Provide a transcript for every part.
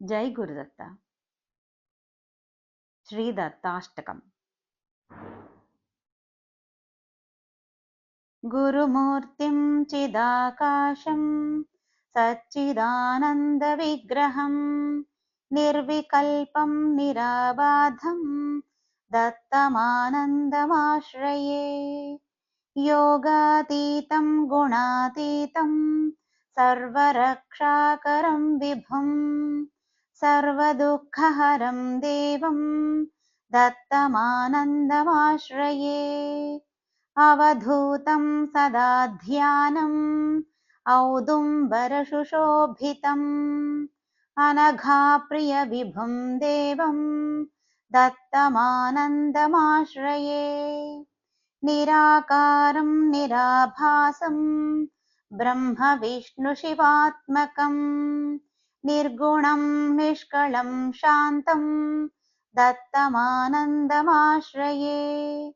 जय गुरुदत्त। श्रीदत्ताष्टकम्। गुरुमूर्तिं चिदाकाशं सच्चिदानन्दविग्रहं निर्विकल्पं निराबाधं दत्तमानन्दमाश्रये। योगातीतं गुणातीतं सर्वरक्षाकरं विभुं सर्वदुःखहरं देवं दत्तमानन्दमाश्रये। अवधूतं सदा ध्यानम् औदुम्बरसुशोभितम् अनघाप्रियविभुं देवं दत्तमानन्दमाश्रये। निराकारं निराभासं ब्रह्मविष्णुशिवात्मकं निर्गुणं निष्कलं शान्तं दत्तमानन्दमाश्रये।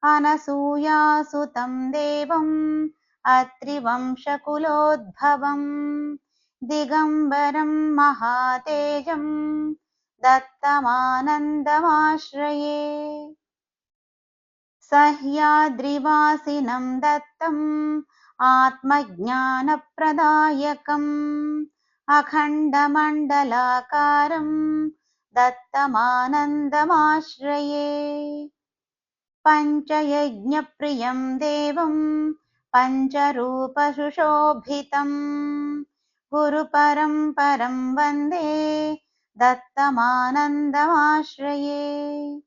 अनसूयासुतं देवम् अत्रिवंशकुलोद्भवम् दिगम्बरं महातेजं दत्तमानन्दमाश्रये। सह्याद्रिवासिनं दत्तम् आत्मज्ञानप्रदायकम् अखण्डमण्डलाकारं दत्तमानन्दमाश्रये। पञ्चयज्ञप्रियं देवं पञ्चरूपसुशोभितं गुरुपरं वन्दे दत्तमानन्दमाश्रये।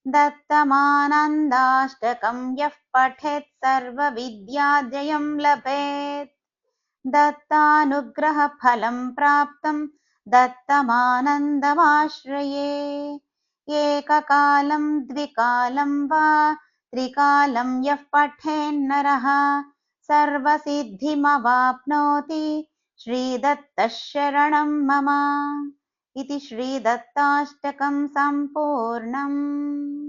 दत्तमानन्दाष्टकं यः पठेत् सर्वविद्याजयं लभेत् दत्तानुग्रहफलं प्राप्तं दत्तमानन्दमाश्रये। एककालं द्विकालं वा त्रिकालं यः पठेन्नरः सर्वसिद्धिमवाप्नोति श्रीदत्तः शरणं मम। इति श्रीदत्ताष्टकं सम्पूर्णम्।